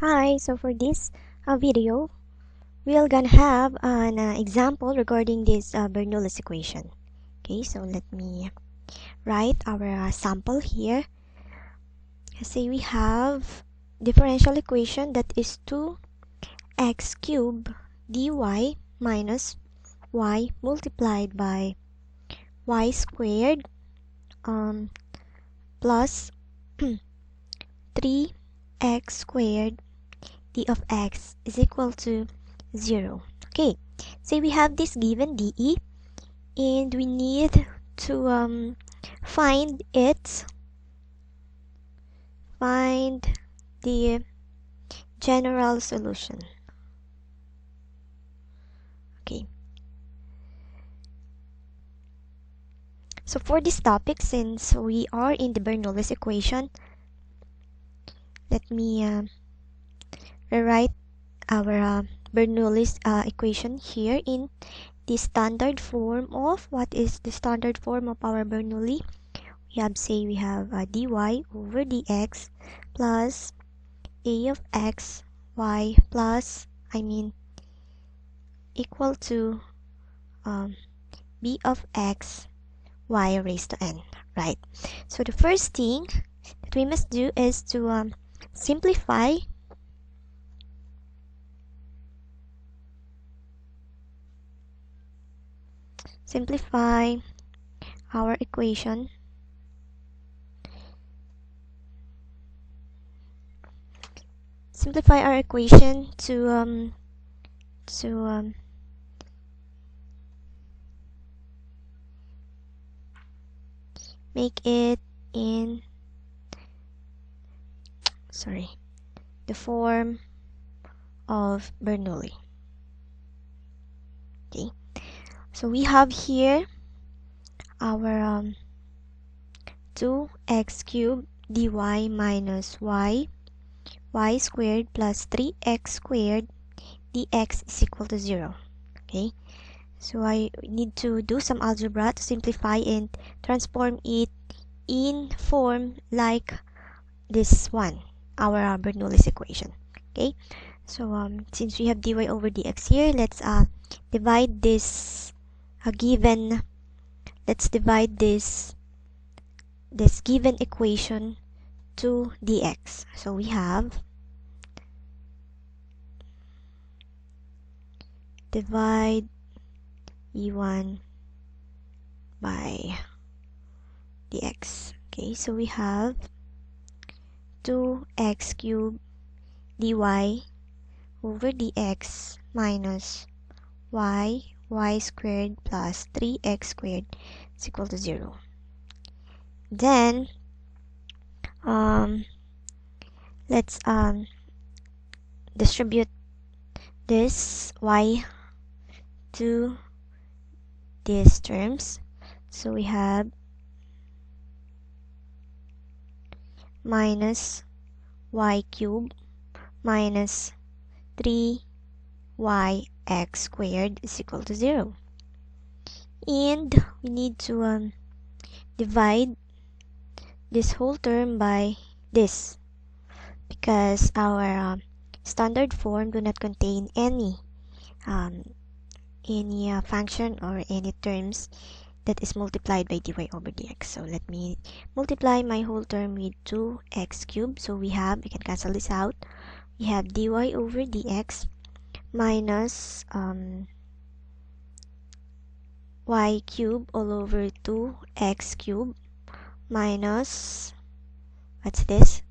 Hi, so for this video, we're gonna have an example regarding this Bernoulli's equation. Okay, so let me write our sample here. Say we have differential equation that is 2x cubed dy minus y multiplied by y squared plus 3x squared d of x is equal to 0. Okay, say we have this given dE and we need to find the general solution. Okay, so for this topic, since we are in the Bernoulli's equation, let me rewrite our Bernoulli's equation here in the standard form of, what is the standard form of our Bernoulli? We have dy over dx plus a of x y plus, equal to b of x y raised to n, right? So the first thing that we must do is to simplify our equation to make it in the form of Bernoulli. Okay, so we have here our 2x cubed dy minus y squared plus 3x squared dx is equal to 0. Okay, so I need to do some algebra to simplify and transform it in form like this one, our Bernoulli's equation. Okay, so since we have dy over dx here, let's divide this this given equation to dx. So we have divide e1 by dx. Okay, so we have 2x cubed dy over dx minus y squared plus 3x squared is equal to 0. Then let's distribute this y to these terms. So we have minus y cubed minus 3yx squared is equal to 0. And we need to divide this whole term by this, because our standard form do not contain any function or any terms that is multiplied by dy over dx. So let me multiply my whole term with 2x cubed. So we can cancel this out. We have dy over dx minus y cubed all over 2x cubed minus, what's this,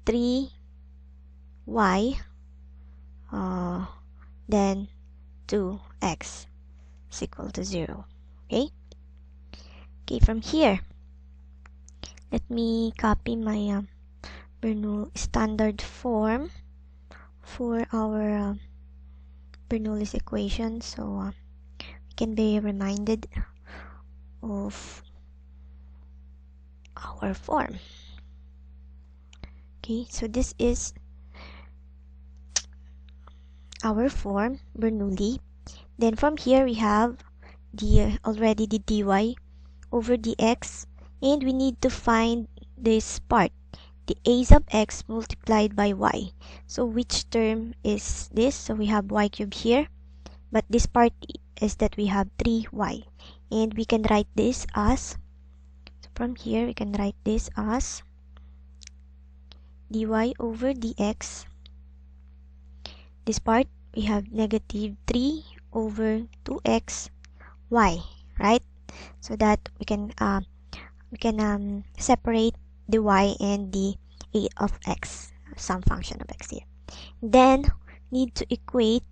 3y then 2x is equal to 0. Okay, from here, let me copy my Bernoulli standard form for our Bernoulli's equation, so we can be reminded of our form. Okay, so this is our form, Bernoulli. Then from here we have already the dy over dx, and we need to find this part, the a sub x multiplied by y. So which term is this? So we have y cubed here, but this part is that we have 3y, and we can write this as, so from here we can write this as dy over dx. This part we have negative 3 over 2x y, right? So that we can separate the y and the a of x, some function of x here. Then need to equate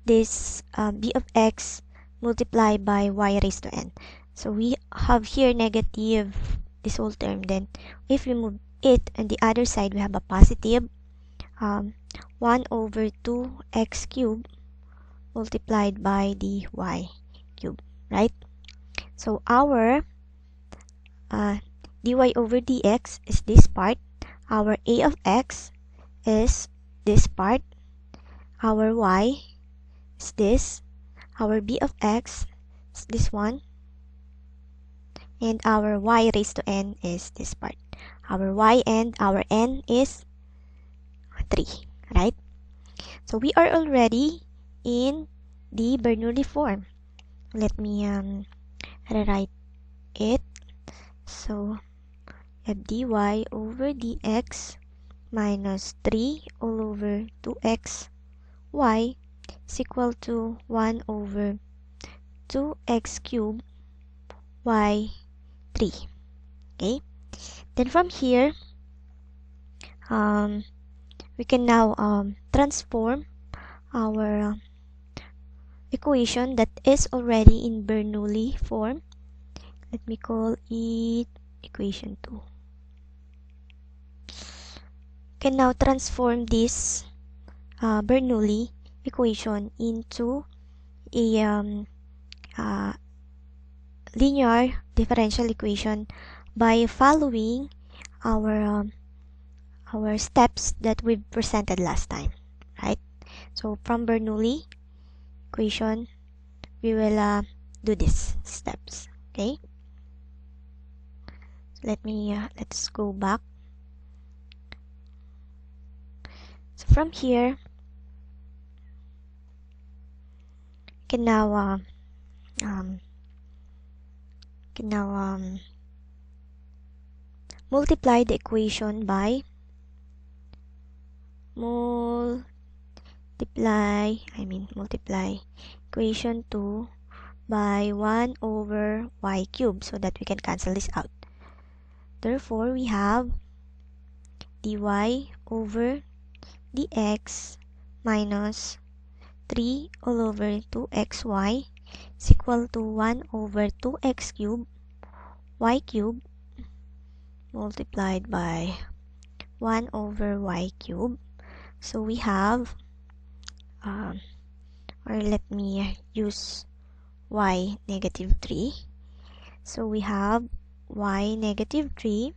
this b of x multiplied by y raised to n. So we have here negative this whole term. Then if we move it on the other side, we have a positive 1 over 2x cubed multiplied by the y cubed, right? So our dy over dx is this part, our a of x is this part, our y is this, our b of x is this one, and our y raised to n is this part. Our y and our n is 3, right? So we are already in the Bernoulli form. Let me rewrite it. So we have dy over dx minus 3 all over 2x y is equal to 1 over 2x cubed y 3. Okay, then from here we can now transform our equation that is already in Bernoulli form. Let me call it equation 2. Can now transform this Bernoulli equation into a linear differential equation by following our steps that we presented last time, right? So from Bernoulli equation, we will do these steps. Okay. So let's go back. So from here, we can now multiply the equation by multiply equation 2 by 1 over y cubed, so that we can cancel this out. Therefore, we have dy over dx minus 3 all over 2xy is equal to 1 over 2x cubed y cubed multiplied by 1 over y cubed. So we have or let me use y negative 3. So we have y negative 3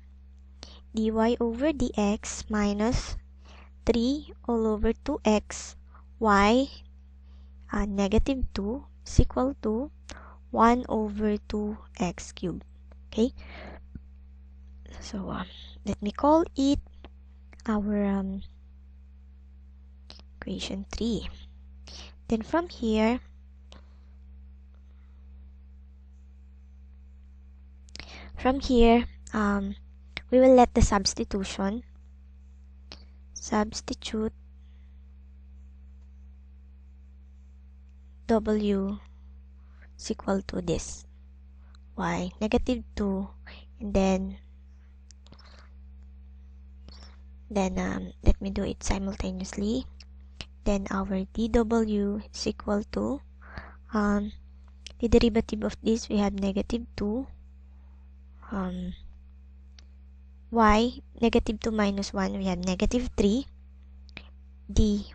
dy over dx minus 3 all over 2x y negative 2 is equal to 1 over 2x cubed. Okay, so let me call it our equation 3. Then from here, we will let the substitute w is equal to this y negative 2, and then let me do it simultaneously. Then our dw is equal to the derivative of this, we have negative 2 y negative 2 minus 1, we have negative 3 dy.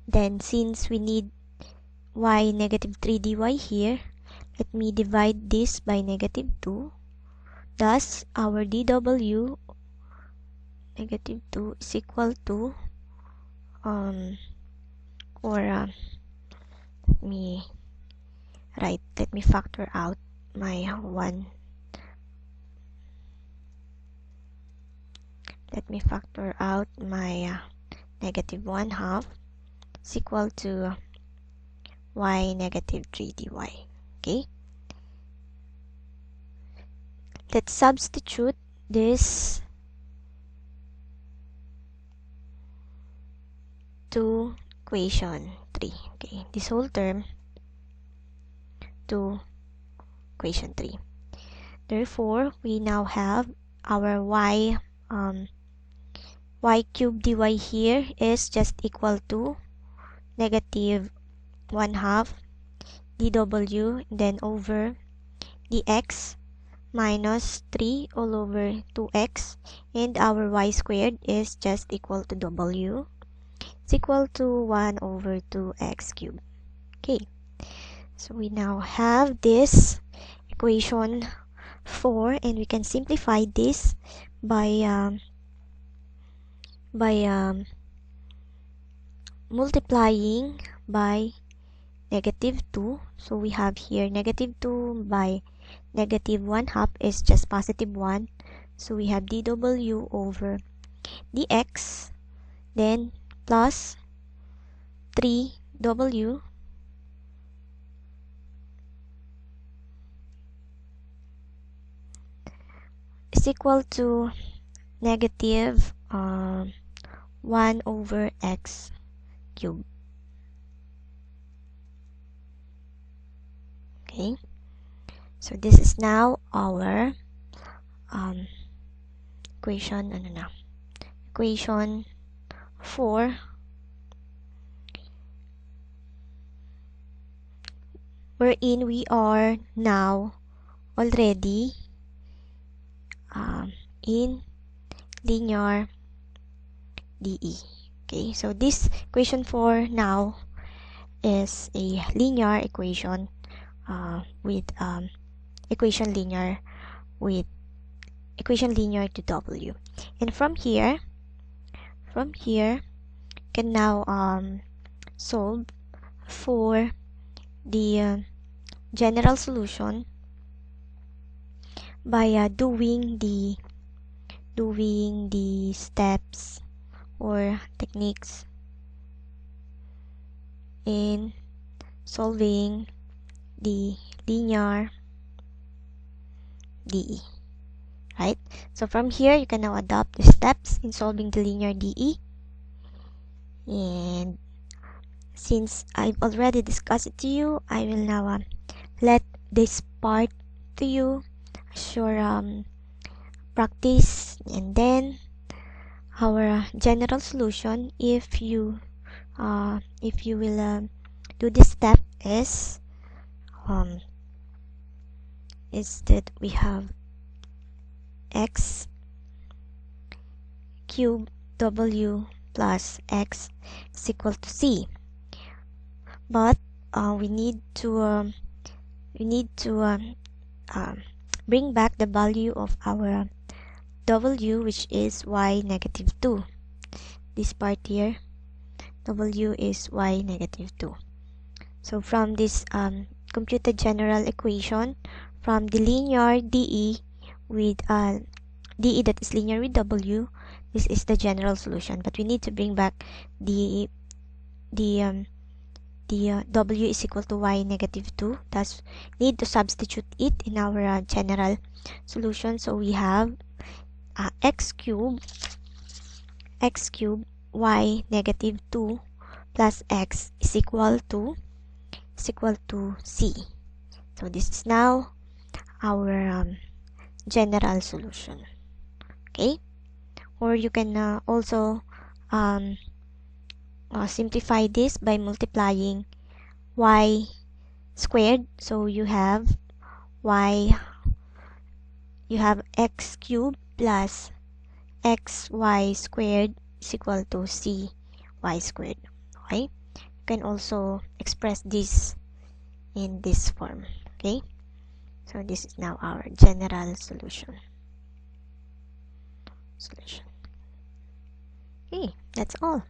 Then since we need y negative 3 dy here, let me divide this by negative 2. Thus our dw negative 2 is equal to let me factor out my 1. let me factor out my negative 1/2 is equal to y negative 3 dy. Okay, let's substitute this to equation 3. Okay, this whole term to equation 3. Therefore, we now have our y cubed dy here is just equal to negative 1/2 dw, then over dx minus 3 all over 2x, and our y squared is just equal to w. It's equal to 1 over 2x cubed. Okay, so we now have this equation 4, and we can simplify this by multiplying by negative 2. So we have here negative 2 by negative 1/2 is just positive 1. So we have dw over dx, then plus 3w is equal to negative 1 over x cubed. Okay, so this is now our equation equation 4, wherein we are now already in linear DE. Okay, so this equation 4 now is a linear equation with equation linear to W. And from here can now solve for the general solution by doing the steps or techniques in solving the linear DE, right? So from here you can now adopt the steps in solving the linear DE, and since I've already discussed it to you, I will now let this part to you as your practice, and then our general solution, if you will do this step, is that we have x cubed w plus x is equal to c, but we need to bring back the value of our w, which is y negative 2. This part here, w is y negative 2. So from this computed general equation, from the linear DE with DE that is linear with w, this is the general solution, but we need to bring back the w is equal to y negative 2. Thus need to substitute it in our general solution. So we have x cubed y negative 2 plus x is equal to c. So this is now our general solution. Okay, or you can also simplify this by multiplying y squared. So you have x cubed plus xy squared is equal to cy squared. Okay, you can also express this in this form. Okay, so this is now our general solution. Okay, that's all.